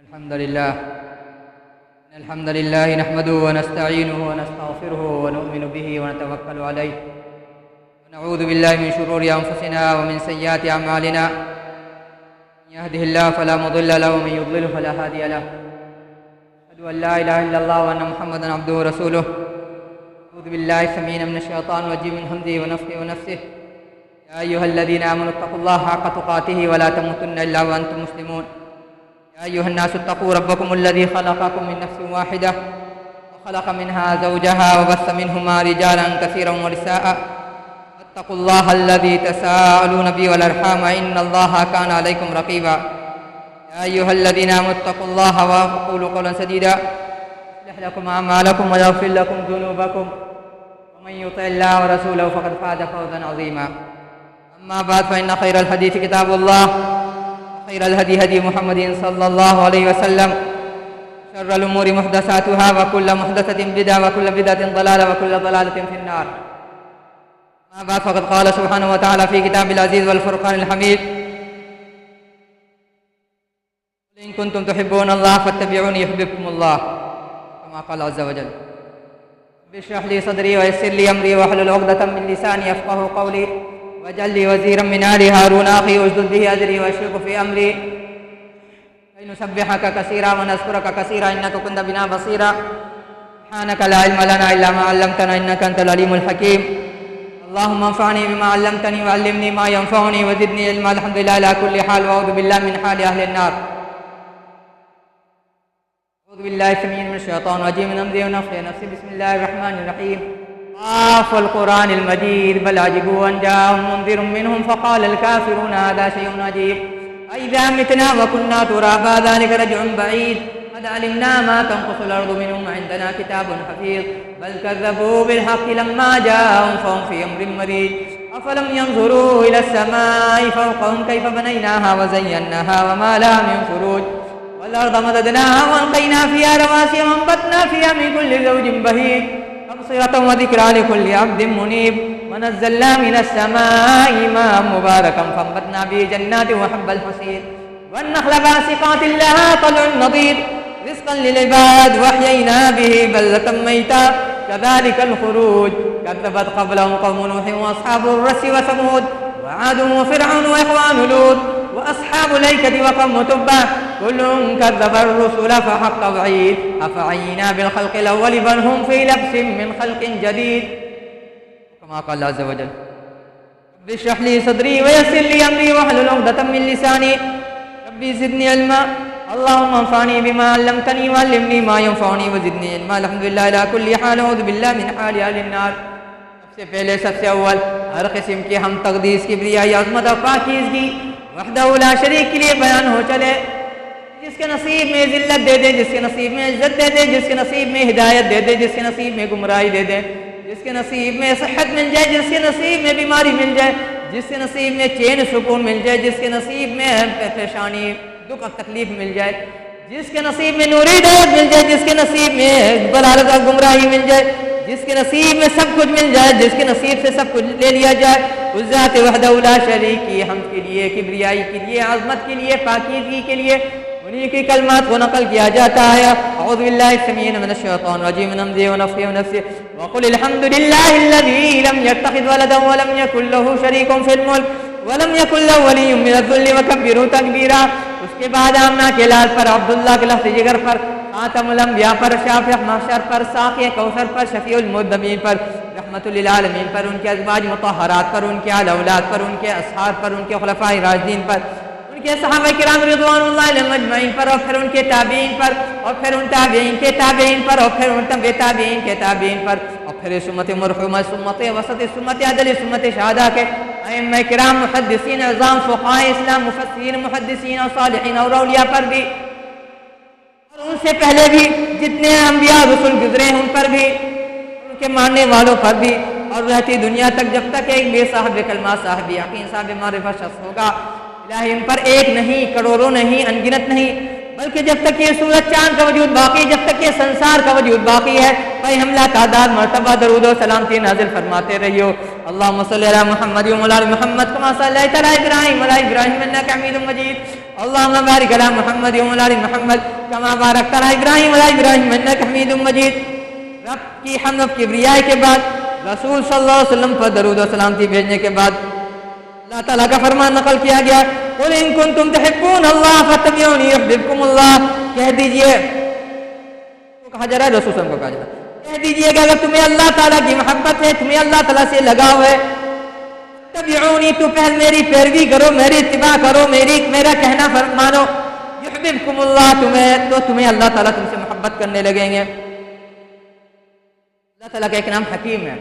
الحمد لله نحمده ونستعينه ونستغفره ونؤمن به ونتوكل عليه ونعوذ بالله من شرور أنفسنا ومن سيئات أعمالنا من يهده الله فلا مضل له ومن يضلل فلا هادي له أشهد أن لا إله إلا الله وأن محمدا عبده ورسوله أعوذ بالله السميع من الشيطان الرجيم من همزه ونفخه ونفسه يا أيها الذين آمنوا اتقوا الله حق تقاته ولا تموتن إلا وأنتم مسلمون يا أيها الناس اتقوا ربكم الذي خلقكم من نفس واحدة وخلق منها زوجها وبث منهما رجالا كثيرا ونساء واتقوا الله الذي تساءلون به والأرحام إن الله كان عليكم رقيبا يا أيها الذين آمنوا اتقوا الله وقولوا قولا سديدا يصلح لكم أعمالكم ويغفر لكم ذنوبكم ومن يطع الله ورسوله فقد فاز فوزا عظيما أما بعد فإن خير الحديث كتاب الله خير الهدي هدي محمد صلى الله عليه وسلم شر الأمور محدثاتها وكل محدثة بدعة وكل بدعة ضلالة وكل ضلالة في النار. ما بعد فقد قال سبحانه وتعالى في كتاب العزيز والفرقان الحميد إن كنتم تحبون الله فاتبعوني يحببكم الله كما قال عز وجل. اشرح لي صدري ويسر لي أمري واحلل عقدة من لساني يفقهوا قولي واجعل لي وزيرا من آل هارون أخي واشدد به أزري واشركه في أمري كي نسبحك كثيرا ونذكرك كثيرا إنك كنت بنا بصيرا سبحانك لا علم لنا إلا ما علمتنا إنك أنت العليم الحكيم. اللهم انفعني بما علمتني وعلمني ما ينفعني وزدني علما. الحمد لله على كل حال وأعوذ بالله من حال أهل النار. أعوذ بالله السميع من الشيطان الرجيم من همزه ونفخه ونفسه. بسم الله الرحمن الرحيم. قاف والقرآن المجيد بل عجبوا أن جاءهم منذر منهم فقال الكافرون هذا شيء عجيب أئذا متنا وكنا ترابا ذلك رجع بعيد قد علمنا ما تنقص الأرض منهم عندنا كتاب حفيظ بل كذبوا بالحق لما جاءهم فهم في أمر مريج أفلم ينظروا إلى السماء فوقهم كيف بنيناها وزيناها وما لها من فروج والأرض مددناها وألقينا فيها رواسي وأنبتنا فيها من كل زوج بهيج تبصرة وذكرى لكل عبد منيب ونزلنا من السماء ماء مباركا فانبتنا به جنات وحب الحصيد والنخل باسقات لها طلع نضيد رزقا للعباد وأحيينا به بلدة ميتا كذلك الخروج كذبت قبلهم قوم نوح وأصحاب الرس وثمود وعاد وفرعون وإخوان لوط وأصحاب الأيكة وقوم تبع كل كذب الرسل فحق وعيد أفعينا بالخلق الأول بل هم في لبس من خلق جديد كما قال عز وجل. رب اشرح لي صدري ويسر لي أمري واحلل عقدة من لساني ربي زدني علما. اللهم انفعني بما علمتني وعلمني ما ينفعني وزدني علما. الحمد لله على كل حال. أعوذ بالله من حال أهل النار. سب سے پہلے سب سے اول ہر قسم کی ہم تقدیس کبریائی عظمت اور پاکیزگی وحدہ لا شریک کے لیے بیان ہو چلے. جس کے نصیب میں ذلت دے دے, جس کے نصیب میں عزت دے دے, جس کے نصیب میں ہدایت دے دے, جس کے نصیب میں گمراہی دے دے, جس کے نصیب میں صحت مل جائے, جس کے نصیب میں بیماری مل جائے, جس کے نصیب میں چین سکون مل جائے, جس کے نصیب میں پریشانی دکھ اور تکلیف مل جائے, جس کے نصیب میں نور ہدایت مل جائے, جس کے نصیب میں ضلالت اور گمراہی مل جائے, جس کے نصیب میں سب کچھ مل جائے, جس کے نصیب سے سب کچھ لے لیا جائے, اس ذات وحدہ لا شریک کی حمد کے لیے, کبریائی کے لیے, عظمت کے لیے, پاکیزگی کے لیے انہی کی کلمات کو نقل کیا جاتا ہے. اعوذ باللہ السمیع من الشیطان الرجیم من همزه ونفخه ونفثه وقل الحمد لله الذي لم يتخذ ولدا ولم يكن له شريك في الملك ولم يكن له ولي من الذل وكبره تکبیرا. اس کے بعد آمنہ کے لال پر, عبداللہ کے لفظ جگر پر, خاتم الانبیاء پر, شافع محشر پر, ساقی کوثر پر, شفیع المذنبین پر, رحمت للعالمین پر, ان کے ازواج مطہرات پر, ان کے آل اولاد پر, ان کے اصحاب پر, ان کے خلفاء راشدین پر, ان کے صحابہ کرام رضوان اللہ علیہم اجمعین پر, اور پھر ان کے تابعین پر, اور پھر ان تابعین کے تابعین پر, اور پھر ان تابعین کے تابعین پر, اور پھر سمت مرحومہ, سمت وسط, سمت عدل, سمت شہداء کے ائمہ کرام, محدثین اعظام, فقہاء اسلام, مفسرین, محدثین اور صالحین اور اولیاء پر بھی, اور ان سے پہلے بھی جتنے انبیاء رسول گزرے ہیں ان پر بھی, ان کے ماننے والوں پر بھی, اور رہتی دنیا تک جب تک ایک بے صاحب کلمہ, صاحب یقین, صاحب معرفت شخص ہوگا. الہی ان پر ایک نہیں, کروڑوں نہیں, انگنت نہیں, بلکہ جب تک یہ سورج چاند کا وجود باقی, جب تک یہ سنسار کا وجود باقی ہے, بھائی حملہ تعداد مرتبہ درود و سلامتی نازل فرماتے رہیو. اللہم صلی علی محمد و علی محمد کما صلیت علی ابراہیم و علی ابراہیم انک حمید مجید. اللهم بارک علی محمد وعلی آل محمد کما بارکت علی ابراہیم وعلی ابراہیم انک حمید مجید۔ رب کی حمد و کبریائی کے بعد رسول صلی اللہ علیہ وسلم پر درود و سلامتی بھیجنے کے بعد اللہ تعالیٰ کا فرمان نقل کیا گیا، قل ان کنتم تحبون اللہ فاتبعونی یحببکم اللہ، کہہ دیجئے، کہا جا رہا ہے رسول صلی اللہ علیہ وسلم کو کہا جا رہا ہے، کہہ دیجئے کہ اگر تمہیں اللہ تعالیٰ کی محبت ہے، تمہیں اللہ تعالیٰ سے لگاؤ ہے، تبعونی تو پہل میری پیروی کرو، میری اتباع کرو، میرا کہنا مانو، یحببکم اللہ تو تمہیں اللہ تعالیٰ تم سے محبت کرنے لگیں گے۔ اللہ تعالیٰ کا ایک نام حکیم ہے،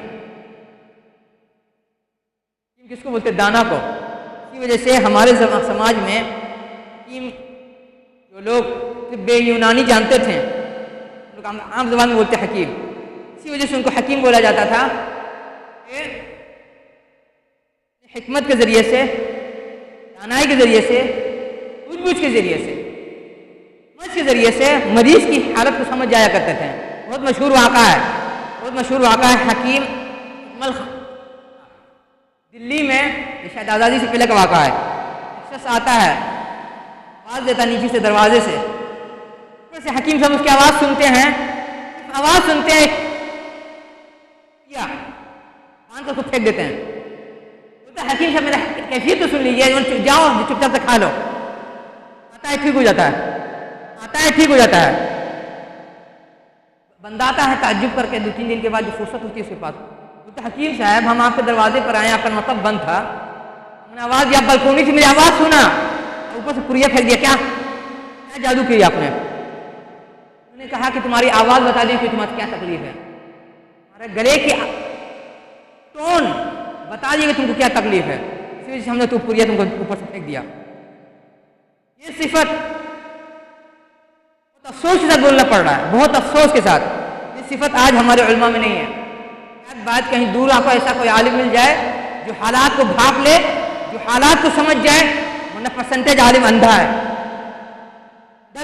کس کو بولتے دانا کو، اسی وجہ سے ہمارے سماج میں حکیم جو لوگ طب یونانی جانتے تھے لوگ عام زبان میں بولتے حکیم، اسی وجہ سے ان کو حکیم بولا جاتا تھا کہ حکمت کے ذریعے سے، دانائی کے ذریعے سے، سوجھ بوجھ کے ذریعے سے، سمجھ کے ذریعے سے مریض کی حالت کو سمجھ جایا کرتے تھے۔ بہت مشہور واقعہ ہے حکیم دلی میں، یہ شاید آزادی سے پہلے کا واقعہ ہے، ایک شخص آتا ہے، آواز دیتا نیچے سے دروازے سے، اوپر سے حکیم صاحب اس کی آواز سنتے ہیں، کیا مان کر اس کو پھینک دیتے ہیں۔ حکیم صاحب میرا کیفیت تو سن لیجیے، جاؤ چپ چاپ سے کھا لو، آتا ہے ٹھیک ہو جاتا ہے، بندہ آتا ہے تعجب کر کے، 2-3 دن کے بعد جو فرصت ہوتی ہے اس کے پاس، بولتا حکیم صاحب ہم آپ کے دروازے پر آئے، آپ کا مطلب بند تھا، ہم نے آواز دیا، بلکونی سے میری آواز سنا، اوپر سے پوریا پھینک دیا، کیا جادو کیا آپ نے؟ انہوں نے کہا کہ تمہاری آواز بتا دیں کہ تمہاری کیا تکلیف ہے، ہمارے گلے کی ٹون بتا دیے کہ تم کو کیا تکلیف ہے، اسی وجہ سے ہم نے تو پوریا تم کو اوپر سے پھینک دیا۔ یہ صفت بہت افسوس کے ساتھ بولنا پڑ رہا ہے، بہت افسوس کے ساتھ، یہ صفت آج ہمارے علماء میں نہیں ہے۔ بات کہیں دور آپ کو ایسا کوئی عالم مل جائے جو حالات کو بھاپ لے، جو حالات کو سمجھ جائے، ورنہ پرسنٹیج عالم اندھا ہے۔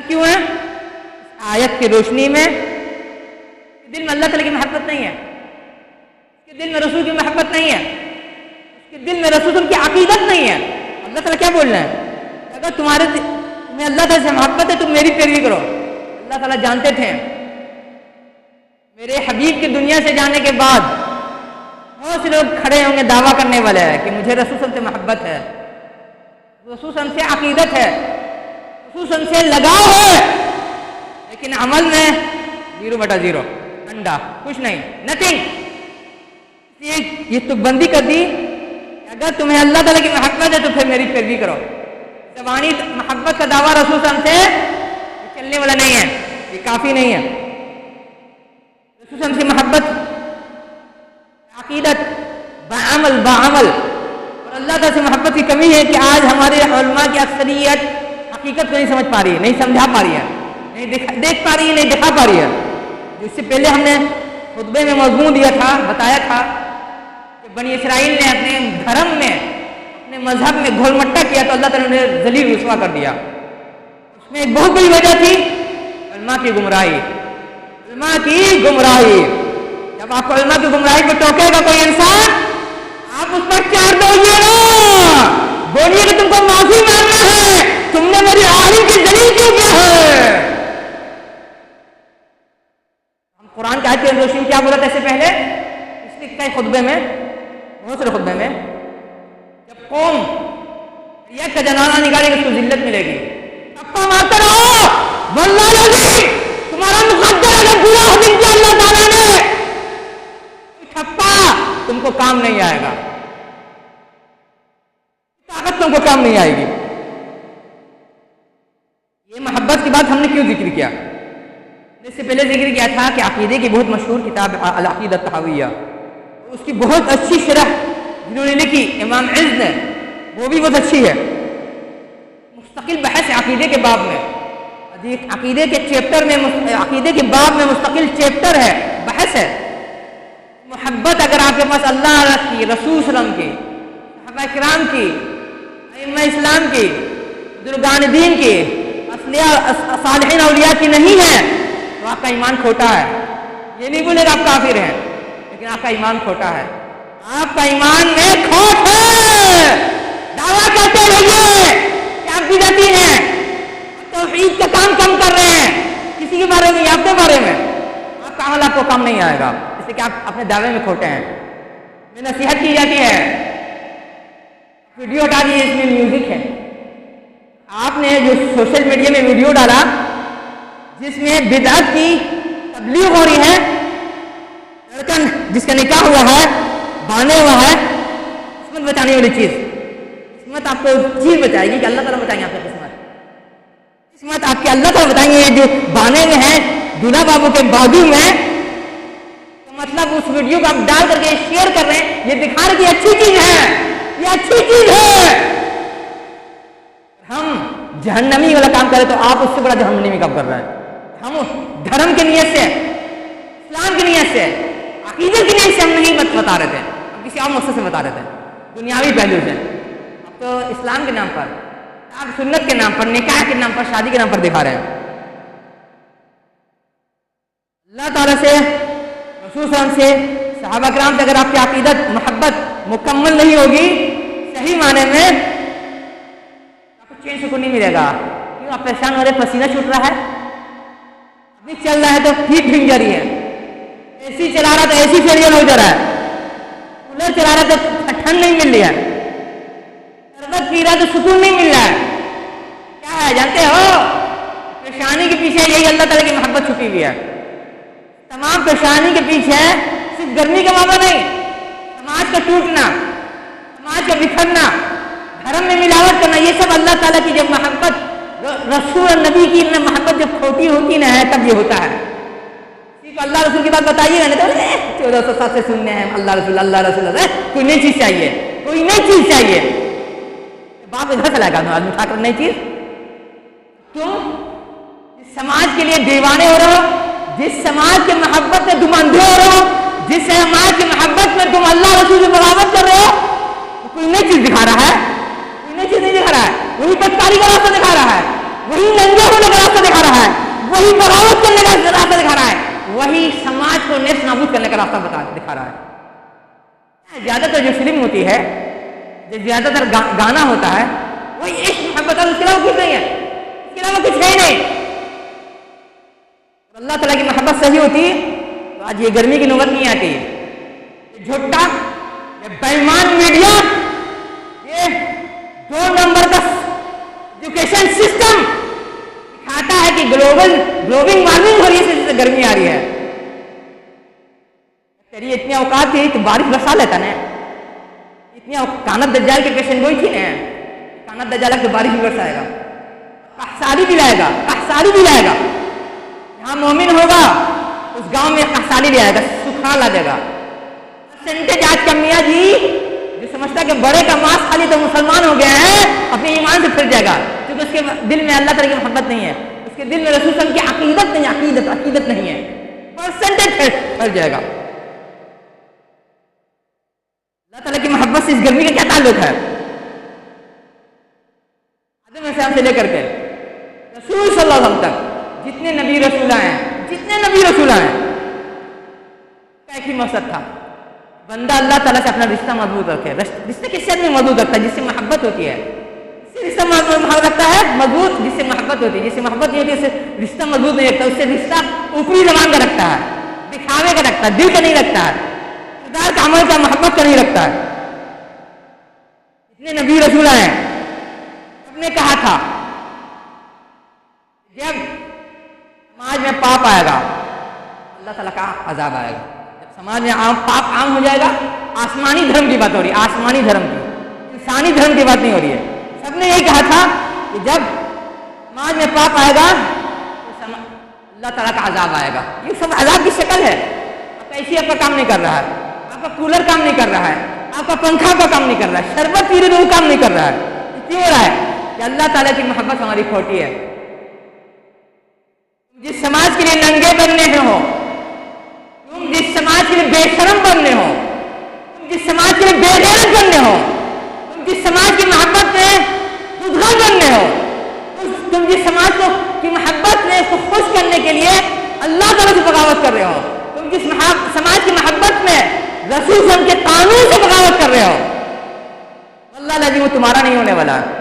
کیوں ہے؟ اس آیت کی روشنی میں دل میں اللہ تعالیٰ کی محبت نہیں ہے، اس کے دل میں رسول کی محبت نہیں ہے، اس کے دل میں رسول کی عقیدت نہیں ہے۔ اللہ تعالیٰ کیا بول رہے ہیں؟ اگر تمہیں اللہ تعالیٰ سے محبت ہے تم میری پیروی کرو۔ اللہ تعالیٰ جانتے تھے میرے حبیب کی دنیا سے جانے کے بعد بہت سے لوگ کھڑے ہوں گے دعویٰ کرنے والے ہیں کہ مجھے رسول صلی اللہ علیہ وسلم سے محبت ہے، رسول صلی اللہ علیہ وسلم سے عقیدت ہے، رسول صلی اللہ علیہ وسلم سے لگاؤ ہے، لیکن عمل میں 0/0، انڈا، کچھ نہیں، نتھنگ۔ یہ تو بندی کر دی کہ اگر تمہیں اللہ تعالیٰ کی محبت ہے تو پھر میری پیروی کرو۔ زبانی محبت کا دعویٰ رسول صلی اللہ علیہ وسلم سے چلنے والا نہیں ہے، یہ کافی نہیں ہے۔ رسول صلی اللہ علیہ وسلم سے محبت، عقیدت، بعمل، اور اللہ تعالیٰ سے محبت کی کمی ہے کہ آج ہمارے علماء کی اکثریت حقیقت کو نہیں سمجھ پا رہی ہے، نہیں سمجھا پا رہی ہے، نہیں دیکھ پا رہی ہے، نہیں دکھا پا رہی ہے۔ جو اس سے پہلے ہم نے خطبے میں موضوع دیا تھا، بتایا تھا کہ بنی اسرائیل نے اپنے دھرم میں، اپنے مذہب میں گھول مٹا کیا تو اللہ تعالیٰ نے ذلیل رسوا کر دیا۔ اس میں ایک بہت بڑی وجہ تھی علماء کی گمراہی، جب آپ کو علماء کی گمراہی کو ٹوکے گا کوئی انسان، آپ اس پر چار دوڑیے گا، بولیے کہ تم کو معافی مانگنا ہے، تم نے میری عالم کی ذلیل کیوں کیا ہے۔ ہم قرآن کی آیت کی روشنی کیا بولا تھا اس سے پہلے، اس لیے کئی خطبے میں، بہت سارے خطبے میں، جب قوم ریاض کا جنازہ نکالے گی اس کو ذلت ملے گی، ٹپا مارتے رہو، واللہ العظیم تمہارا مقدر اگر پورا ہو دیا اللہ تعالیٰ نے، ٹھپا تم کو کام نہیں آئے گا، طاقت تم کو کام نہیں آئے گی۔ یہ محبت کی بات ہم نے کیوں ذکر کیا؟ اس سے پہلے ذکر کیا تھا کہ عقیدے کی بہت مشہور کتاب العقیدہ الطحاویہ، اس کی بہت اچھی شرح جنہوں نے لکھی امام عز نے، وہ بھی بہت اچھی ہے، مستقل بحث عقیدے کے باب میں، عقیدے کے چیپٹر میں، عقیدے کے باب میں مستقل چیپٹر ہے، بحث ہے۔ محبت اگر آپ کے پاس اللہ کی، رسول صلی اللہ علیہ وسلم کی، صحابہ کرام کی، ائمہ اسلام کی، بزرگان دین کی، صالحین اولیاء کی نہیں ہے تو آپ کا ایمان کھوٹا ہے۔ یہ نہیں بولے گا آپ کافر ہیں، لیکن آپ کا ایمان کھوٹا ہے، آپ کا ایمان میں کھوٹ ہے۔ دعویٰ کرتے رہیے کہ آپ آپ بدعتی ہیں، توحید کا کام کم کر رہے ہیں، کسی کے بارے میں یا اپنے بارے میں آپ کا عمل آپ کو کم نہیں آئے گا، اس لیے کہ آپ اپنے دعوے میں کھوٹے ہیں۔ میں نصیحت کی جاتی ہے ویڈیو ہٹا دیجیے، اس میں میوزک ہے۔ آپ نے جو سوشل میڈیا میں ویڈیو ڈالا جس میں بدعت کی تبلیغ ہو رہی ہے، لڑکا جس کا نکاح ہوا ہے، باندھے ہوا ہے، قسمت بچانے والی چیز، قسمت آپ کو چیز بچائے گی کہ اللہ تعالیٰ بچائیں گے آپ کی قسمت آپ کے اللہ تعالیٰ بتائیں گے۔ جو بانے میں ہے دولہا بابو کے بازو میں، تو مطلب اس ویڈیو کو آپ ڈال کر کے شیئر کر رہے ہیں، یہ دکھا رہے کہ یہ اچھی چیز ہے، یہ اچھی چیز ہے۔ ہم جہنمی والا کام کریں تو آپ اس سے بڑا جہنمی کام کر رہے ہیں۔ ہم دھرم کی نیت سے، اسلام کی نیت سے، عقیدت کی نیت سے ہم نہیں بتا رہے تھے، ہم کسی اور مقصد سے بتا رہے تھے، دنیاوی پہلو سے۔ اب تو اسلام کے نام پر، آپ سنت کے نام پر، نکاح کے نام پر، شادی کے نام پر دکھا رہے ہیں۔ اللہ تعالیٰ سے، رسول صلی اللہ علیہ وسلم سے، صحابہ کرام سے اگر آپ کی عقیدت محبت مکمل نہیں ہوگی صحیح معنی میں، آپ کو چین سکون نہیں ملے گا۔ کیوں آپ پریشان ہو رہے، پسینہ چھوٹ رہا ہے، ابھی چل رہا ہے تو ہیٹ بھیگ جا رہی ہے، اے سی چلا رہا تو اے سی فیلئر ہو جا رہا ہے، کولر چلا رہا تو ٹھنڈ نہیں مل رہی ہے، شربت پی رہا تو سکون نہیں مل رہا ہے۔ کیا ہے جانتے ہو؟ پریشانی کے پیچھے یہی اللہ تعالیٰ کی محبت چھپی ہوئی ہے۔ تمام پریشانی کے پیچھے صرف گرمی کا معاملہ نہیں، سماج کا ٹوٹنا، سماج کا بکھرنا، دھرم میں ملاوٹ کرنا، یہ سب اللہ تعالیٰ کی جب محبت، رسول اور نبی کی محبت جب کھوٹی ہوتی نہ ہے تب یہ ہوتا ہے۔ کسی کو اللہ رسول کی بات بتائیے گا نا تو 1400 سال سے سننے ہیں اللہ رسول اللہ رسول اللہ، کوئی نئی چیز چاہیے، کوئی نئی چیز چاہیے، باپ ادھر چلا گیا آدمی اٹھا کر نئی چیز۔ کیوں؟ جس سماج کے لیے دیوانے ہو رہے ہو، جس سماج کے محبت میں تم اندھے ہو رہے ہو، جس سماج کی محبت میں تم اللہ رسول سے بغاوت کر رہے ہو، کوئی نئی چیز دکھا رہا ہے، کوئی نئی چیز نہیں دکھا رہا ہے، وہی بدکاری کا راستہ دکھا رہا ہے، وہی ننگے ہونے کا راستہ دکھا رہا ہے، وہی بغاوت کرنے کا راستہ دکھا رہا ہے، وہی سماج کو نیست نابود کرنے کا راستہ دکھا رہا ہے۔ زیادہ تر جو فلم ہوتی ہے، جو زیادہ تر گانا ہوتا ہے، وہی عشق محبت ہے، اس کے علاوہ کچھ نہیں ہے، اس کے علاوہ کچھ ہے ہی نہیں۔ اللہ تعالیٰ کی محبت صحیح ہوتی تو آج یہ گرمی کی نوبت نہیں آتی۔ یہ جھوٹا، یہ بے ایمان میڈیا، یہ 2 نمبر کا ایجوکیشن سسٹم دکھاتا ہے کہ گلوبل وارمنگ ہو رہی ہے، اس سے گرمی آ رہی ہے۔ تیری اتنی اوقات تھی تو بارش برسا لیتا نا، اتنی کانت دجال کے پیشن گوئی تھی نا، کانت دجال کے بارش بھی برسائے گا، قحطی بھی لائے گا، قحطی بھی لائے گا۔ جہاں مومن ہوگا اس گاؤں میں قحطی بھی آئے گا، سکھا لا دے گا۔ پرسنٹیج آج کا میاں جی جو سمجھتا کہ بڑے کا ماس خالی تو مسلمان ہو گیا ہے، اپنے ایمان سے پھر جائے گا، کیونکہ اس کے دل میں اللہ تعالیٰ کی محبت نہیں ہے، اس کے دل میں رسول صلی اللہ علیہ وسلم کی عقیدت نہیں، عقیدت نہیں ہے، پرسنٹیج پھر جائے گا۔ اللہ تعالیٰ کی محبت سے اس گرمی کا کیا تعلق ہے؟ آدم علیہ السلام سے لے کر کے رسول صلی اللہ علیہ وسلم تک جتنے نبی رسول ہیں، کا ایک ہی مقصد تھا، بندہ اللہ تعالیٰ سے اپنا رشتہ مضبوط رکھے۔ رشتہ کس سے مضبوط رکھتا ہے؟ جس سے محبت ہوتی ہے، اس سے رشتہ محبت رکھتا ہے مضبوط، جس سے محبت ہوتی ہے، جس سے محبت نہیں ہوتی اس سے رشتہ مضبوط نہیں رکھتا، اس سے رشتہ اوپری زبان کا رکھتا ہے، دکھاوے کا رکھتا ہے، دل کا نہیں رکھتا ہے، کردار کا، عمل کا، محبت کا نہیں رکھتا ہے۔ جتنے نبی رسول ہیں سب نے کہا تھا جب سماج میں پاپ آئے گا اللہ تعالیٰ کا عذاب آئے گا۔ جب سماج میں پاپ عام ہو جائے گا، آسمانی دھرم کی بات ہو رہی ہے، آسمانی دھرم کی، انسانی دھرم کی بات نہیں ہو رہی ہے۔ سب نے یہی کہا تھا کہ جب سماج میں پاپ آئے گا تو اللہ تعالیٰ کا عذاب آئے گا۔ یہ سب عذاب کی شکل ہے۔ آپ کا اے سی آپ کا کام نہیں کر رہا ہے، آپ کا کولر کام نہیں کر رہا ہے، آپ کا پنکھا کا کام نہیں کر رہا ہے، شربت پی رہے وہ کام نہیں کر رہا ہے۔ کیوں ہو رہا ہے؟ کہ اللہ تعالیٰ کی محبت ہماری کھوٹی ہے۔ جس سماج کے لیے ننگے بننے ہو، تم جس سماج کے لیے بے شرم بننے ہو، تم جس سماج کے لیے بے غیرت بننے ہو، تم جس سماج کی محبت میں خودغرض بننے ہو، تم جس سماج کو کی محبت میں اس کو خوش کرنے کے لیے اللہ تعالیٰ سے بغاوت کر رہے ہو، تم جس سماج کی محبت میں رسول صلی اللہ علیہ وسلم کے قانون سے بغاوت کر رہے ہو، اللہ العظیم وہ تمہارا نہیں ہونے والا ہے۔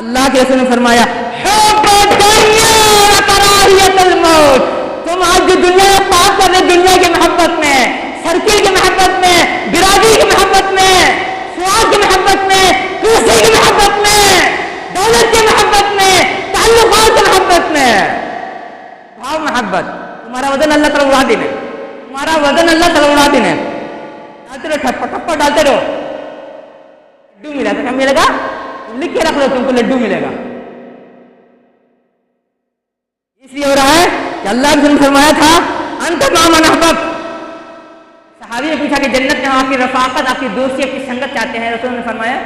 اللہ کے رسول نے فرمایا حب الدنیا و کراہیت الموت، تم آج جو دنیا میں پاک کر رہے، دنیا کی محبت میں، سرکل کی محبت میں، برادری کی محبت میں، سواد کی محبت میں، کرسی کی محبت میں، دولت کی محبت میں، تعلقات کی محبت میں، بھاؤ محبت، تمہارا وزن اللہ تعالیٰ اڑا دینا، تمہارا وزن اللہ تعالیٰ اڑا دینا، ڈالتے رہو ٹھپا ٹھپا ڈالتے رہو، لڈو ملا تو کیا ملے گا؟ لکھ کے رکھ لو تم کو لڈو ملے گا۔ اس لیے ہو رہا ہے کہ اللہ نے فرمایا تھا انت مع من احببت، صحابی نے پوچھا کہ جنت میں آپ کی رفاقت، آپ کی دوستی، آپ کی سنگت چاہتے ہیں، رسول نے فرمایا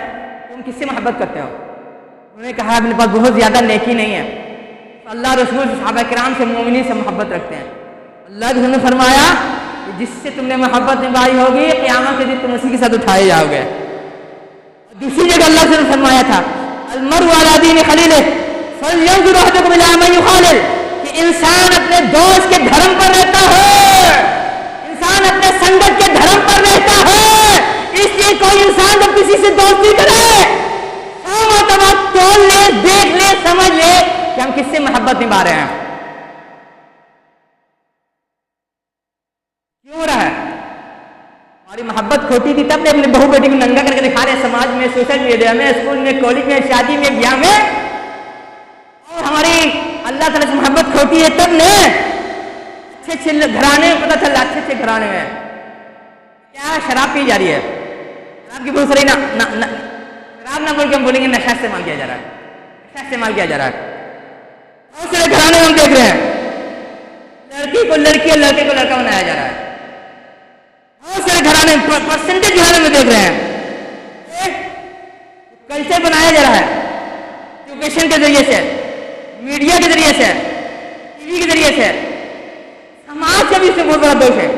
تم کس سے محبت کرتے ہو؟ انہوں نے کہا اپنے پاس بہت زیادہ نیکی نہیں ہے، اللہ رسول صحابہ کرام سے، مومنین سے محبت رکھتے ہیں۔ اللہ کے رسول نے فرمایا کہ جس سے تم نے محبت نبھائی ہوگی قیامت کے دن تم اسی کے ساتھ اٹھائے جاؤ گے۔ دوسری جگہ اللہ سے فرمایا تھا المرء علی دین خلیلہ فلینظر احدکم الی من یخالل، کہ انسان اپنے دوست کے دھرم پر رہتا ہے، انسان اپنے سنگت کے دھرم پر رہتا ہے، اس لیے کوئی انسان جب کسی سے دوستی کرے سو مرتبہ تول لے، دیکھ لے، سمجھ لے کہ ہم کس سے محبت نبھا رہے ہیں۔ کیوں ہو رہا ہے؟ ہماری محبت کھوٹی تھی تب نے اپنے بہو بیٹی کو ننگا کر کے دکھا رہے سماج میں، سوشل میڈیا میں، اسکول میں، کالج میں، شادی میں، بیاہ میں، اور ہماری اللہ تعالیٰ سے محبت کھوٹی ہے تب نے اچھے اچھے گھرانے میں پتہ چلا، اچھے اچھے گھرانے میں کیا شراب پی جا رہی ہے، شراب کی بہت ساری شراب نہ بول کے ہم بولیں گے نشہ استعمال کیا جا رہا ہے، نشہ استعمال کیا جا رہا ہے۔ بہت سارے گھرانے میں ہم دیکھ رہے ہیں لڑکی کو لڑکی اور لڑکے کو لڑکا بنایا جا رہا ہے، بہت سارے گھرانے پرسنٹیج گھرانے میں دیکھ رہے ہیں کلچر بنایا جا رہا ہے ایجوکیشن کے ذریعے سے، میڈیا کے ذریعے سے، ٹی وی کے ذریعے سے۔ سماج کا بھی اس میں بہت بڑا دوش ہے،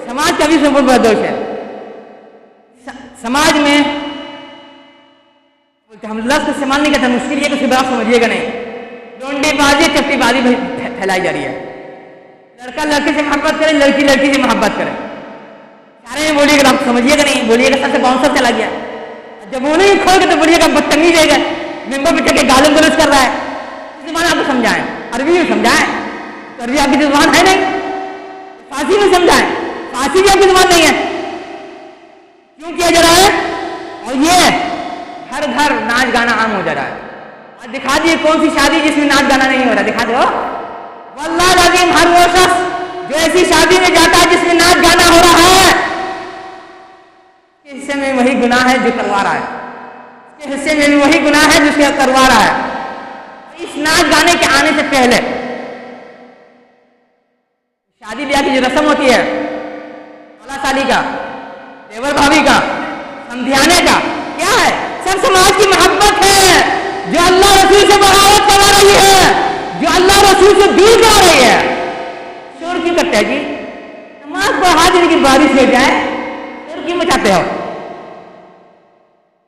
سماج کا بھی اس میں بہت بڑا دوش ہے۔ سماج میں ہم لفظ استعمال نہیں کرتے، مشکل یہ کہ اسے بات سمجھیے گا نہیں، ڈونڈے بازی چپٹی بازی پھیلائی جا رہی ہے۔ لڑکا لڑکے سے محبت کرے، لڑکی لڑکی سے محبت کرے، سارے میں بولیے گا آپ سمجھیے گا نہیں، بولیے گا سب سے باؤنسر چلا گیا، جب وہ نہیں کھول کے تو بولیے گا بدتمیز ہے گا، ممبر پہ چڑھ کے گالم گلوچ کر رہا ہے۔ زبان آپ کو سمجھائیں، عربی میں سمجھائیں، عربی آپ کی زبان ہے نہیں، فارسی میں سمجھائیں، فارسی بھی آپ کی زبان نہیں ہے، کیوں کیا جا رہا ہے؟ اور یہ ہر گھر ناچ گانا عام ہو جا رہا ہے۔ آج دکھا دیے کون سی شادی جس میں ناچ گانا نہیں ہو رہا، دکھا دو واللہ العظیم ہر وہ شخص جو ایسی شادی میں جاتا ہے جس میں ناچ گانا ہو رہا ہے، اس کے حصے میں وہی گناہ ہے جو کروا رہا ہے، اس کے حصے میں بھی وہی گناہ ہے جس کے کروا رہا ہے۔ اس ناچ گانے کے آنے سے پہلے شادی بیاہ کی جو رسم ہوتی ہے، مولا سالی کا، دیور بھابھی کا، سمدھیانے کا، کیا ہے؟ سب سماج کی محبت ہے جو اللہ رسول سے بغاوت کروا رہی ہے، جو اللہ رسول سے دور کرا رہی ہے۔ شور کیوں کرتے ہیں جی؟ نماز پڑھا دینے کی بارش ہو جائے شور کیوں مچاتے ہو؟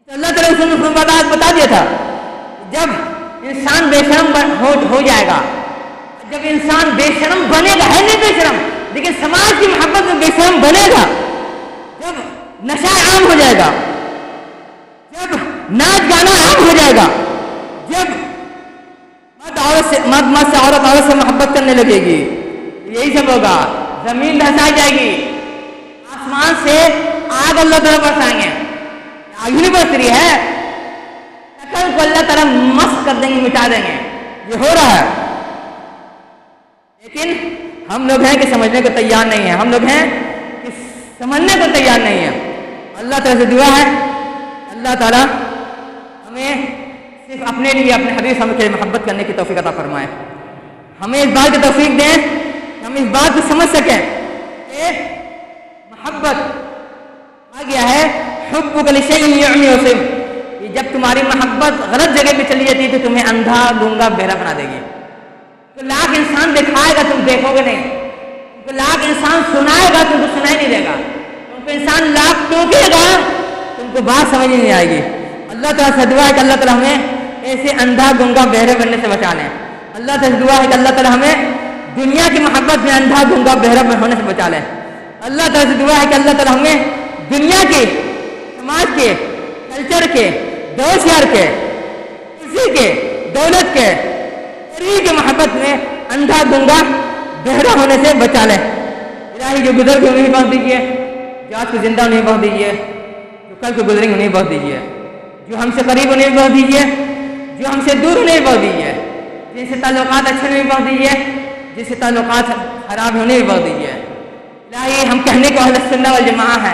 اللہ تعالیٰ رسول نے بتا دیا تھا جب انسان بے شرم ہو جائے گا، جب انسان بے شرم بنے گا، ہے نہیں بے شرم لیکن سماج کی محبت میں بے شرم بنے گا، جب نشہ عام ہو جائے گا، جب ناچ گانا عام ہو جائے گا، جب مرد سے عورت سے محبت کرنے لگے گی، یہی سب ہوگا، زمین دھسائی جائے گی، آسمان سے آگ اللہ تعالیٰ برسائیں گے، آگ ہی نہیں برس رہی ہے، شکل کو اللہ تعالیٰ مست کر دیں گے، مٹا دیں گے، یہ ہو رہا ہے۔ لیکن ہم لوگ ہیں کہ سمجھنے کو تیار نہیں ہیں، ہم لوگ ہیں کہ سمجھنے کو تیار نہیں ہیں۔ اللہ تعالیٰ سے دعا ہے اللہ تعالیٰ ہمیں صرف اپنے لیے اپنے حبیب ہم کے محبت کرنے کی توفیق عطا فرمائے، ہمیں اس بات کی توفیق دیں کہ ہم اس بات کو سمجھ سکیں کہ محبت آ گیا ہے حبک لشیء یعمی وسم، کہ جب تمہاری محبت غلط جگہ پہ چلی جاتی ہے تو تمہیں اندھا گونگا بہرا بنا دے گی۔ تو لاکھ انسان دکھائے گا تم دیکھو گے نہیں، تو لاکھ انسان سنائے گا تم کو سنائی نہیں دے گا، تم کو انسان لاکھ ٹوکے گا تم کو بات سمجھ نہیں آئے گی۔ اللہ تعالیٰ سے دعا ہے کہ اللہ تعالیٰ ہمیں ایسے اندھا گنگا بہرے بننے سے بچا لیں۔ اللہ تعالیٰ سے دعا ہے کہ اللہ تعالیٰ ہمیں دنیا کی محبت میں اندھا گنگا بہرا ہونے سے بچا لیں۔ اللہ تعالیٰ سے دعا ہے کہ اللہ تعالیٰ ہمیں دنیا کے، سماج کے، کلچر کے، دوست یار کے، پیسے کے، دولت کے، شریر کے محبت میں اندھا گنگا بہرا ہونے سے بچا لے۔ الہی جو گزر گئے انہیں بخش دیجیے، جو آج کو زندہ انہیں بخش دیجیے، جو کل کو گزریں انہیں بخش دیجیے، جو ہم سے قریب انہیں بخش دیجیے، جو ہم سے دور انہیں بخش دیجیے، جن سے تعلقات اچھے انہیں بخش دیجیے، جن سے تعلقات خراب ہونے بخش دیجیے۔ الہی ہم کہنے کو اہل سنت والجماعہ ہے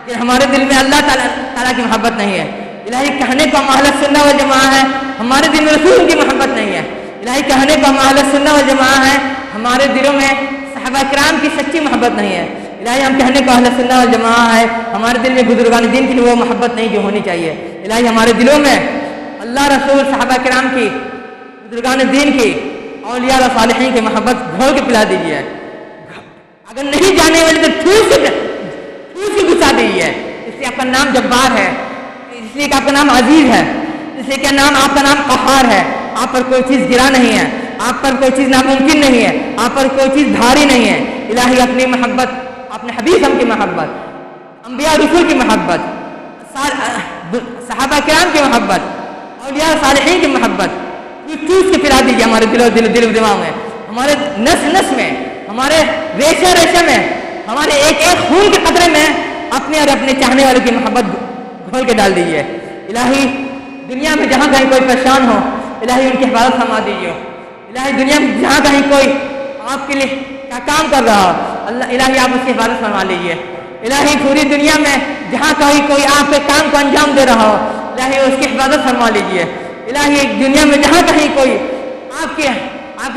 کہ ہمارے دل میں اللہ تعالیٰ کی محبت نہیں ہے۔ الہی کہنے کو ہم اہل سنت والجماعہ ہے، ہمارے دل میں رسول کی محبت نہیں ہے۔ الہی کہنے کو ہم اہل سنت والجماعہ ہے، ہمارے دلوں میں صحابہ کرام کی سچی محبت نہیں ہے۔ الہی ہم کہنے کو اہل سنت والجماعہ ہے، ہمارے دل میں بزرگان دین کی وہ محبت نہیں جو ہونی چاہیے۔ الہی ہمارے دلوں میں اللہ رسول صحابہ کرام کی، بزرگان دین کی، اولیاء و صالحین کی محبت گھول کے پلا دیجیے۔ اگر نہیں جانے والے تو ٹھوس کے گھسا دیجیے۔ اس لیے آپ کا نام جبار ہے، اس لیے کہ آپ کا نام عزیز ہے، اس لیے کہ آپ کا نام قہار ہے۔ آپ پر کوئی چیز گرا نہیں ہے، آپ پر کوئی چیز ناممکن نہیں ہے، آپ پر کوئی چیز بھاری نہیں ہے۔ الہی اپنی محبت، اپنے حبیب ہم کی محبت، انبیاء رسول کی محبت، صحابہ کرام کی محبت، اولیاء صالحین کی محبت ٹوٹ کے پلا دیجیے ہمارے دل و دماغ میں، ہمارے نس نس میں، ہمارے ریشے ریشے میں، ہمارے ایک ایک خون کے قطرے میں اپنے اور اپنے چاہنے والے کی محبت گھول کے ڈال دیجیے۔ الہی دنیا میں جہاں کہیں کوئی پریشان ہو، الہی ان کی حفاظت فرما دیجیے۔ الہی دنیا میں جہاں کہیں کوئی آپ کے لیے کیا کام کر رہا ہو، الہی آپ اس کی حفاظت فرما لیجیے۔ الہی پوری دنیا میں جہاں کہیں کوئی آپ کے کام کو انجام دے رہا ہو، الہی اس کی حفاظت فرما لیجیے۔ الہی دنیا میں جہاں کہیں کوئی آپ کے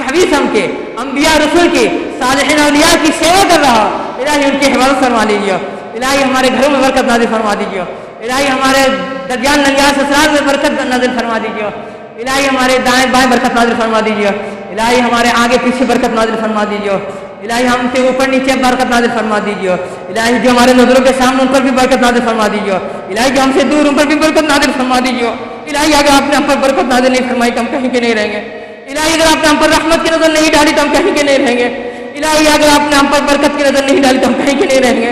حبیب ہم کے، انبیاء رسول کی، صالحین اولیاء کی سیوا کر رہا ہو، الہی ان کی حفاظت فرما لیجیے۔ الہی ہمارے گھروں میں برکت نازل فرما دیجیے۔ الہی ہمارے درجان ننگیاں سسرال میں برکت نازل فرما دیجیے۔ الہی ہمارے دائیں بائیں برکت نازل فرما دیجیے۔ الہی ہمارے آگے پیچھے برکت نازل فرما دیجیے۔ الہی ہم سے اوپر نیچے برکت نازل فرما دیجیے۔ الہی جو ہمارے نظروں کے سامنے ان پر بھی برکت نازل فرما دیجیے۔ الہی جو ہم سے دور ان پر بھی برکت نازل فرما دیجیے۔ الہی اگر آپ نے ہم پر برکت نازل نہیں فرمائی تو ہم کہیں کے نہیں رہیں گے۔ الہی اگر آپ نے ہم پر رحمت کی نظر نہیں ڈالی تو ہم کہیں کے نہیں رہیں گے۔ الہی اگر آپ نے ہم پر برکت کی نظر نہیں ڈالی تو ہم کہیں کے نہیں رہیں گے۔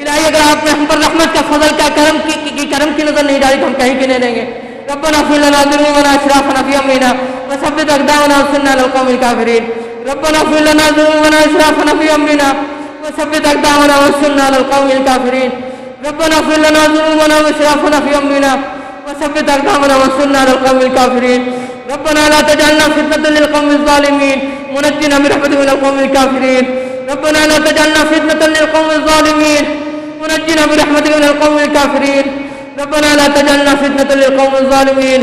الہی اگر آپ نے ہم پر رحمت کا فضل کا کرم کی نظر نہیں ڈالی تو ہم کہیں کے نہیں رہیں گے۔ ربنا اغفر لنا ذنوبنا واسرافنا في امرنا وثبت اقدامنا وانصرنا على القوم الكافرين۔ ربنا اغفر لنا ذنوبنا واسرافنا في امرنا وثبت اقدامنا وانصرنا على القوم الكافرين۔ ربنا اغفر لنا ذنوبنا واسرافنا في امرنا وثبت اقدامنا وانصرنا على القوم الكافرين۔ ربنا لا تجعلنا فتنة للقوم الظالمين ونجنا برحمتك من القوم الكافرين۔ ربنا لا تجعلنا فتنة للقوم الظالمين ونجنا برحمتك من القوم الكافرين۔ ربنا لا تجعلنا فتنة للقوم الظالمين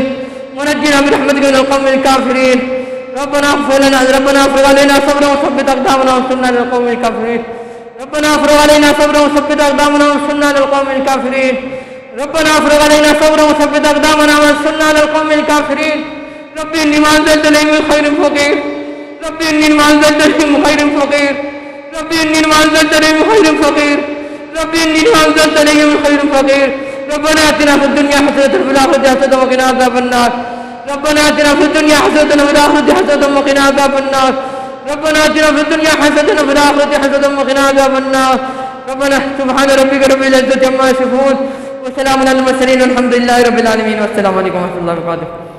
ونجنا برحمتك من القوم الكافرين۔ ربنا افرغ علينا صبرا وثبت اقدامنا وانصرنا على القوم الكافرين۔ ربنا افرغ علينا صبرا وثبت اقدامنا وانصرنا على القوم الكافرين۔ ربنا افرغ علينا صبرا وثبت اقدامنا وانصرنا على القوم الكافرين۔ رب اني ما انزلت لي من خير فقير، رب اني ما انزلت لي من خير فقير، رب اني ما انزلت لي من خير فقير، رب اني ما انزلت لي من خير فقير۔ ربنا آتنا في الدنيا حسنة وفي الآخرة حسنة وقنا عذاب النار۔ ربنا آتنا في الدنيا حسنة وفي الآخرة حسنة وقنا عذاب النار۔ ربنا آتنا في الدنيا حسنة وفي الآخرة حسنة وقنا عذاب النار۔ ربنا سبحان ربك رب العزة عما يصفون وسلام على المرسلين والحمد لله رب العالمين والسلام عليكم ورحمة الله وبركاته۔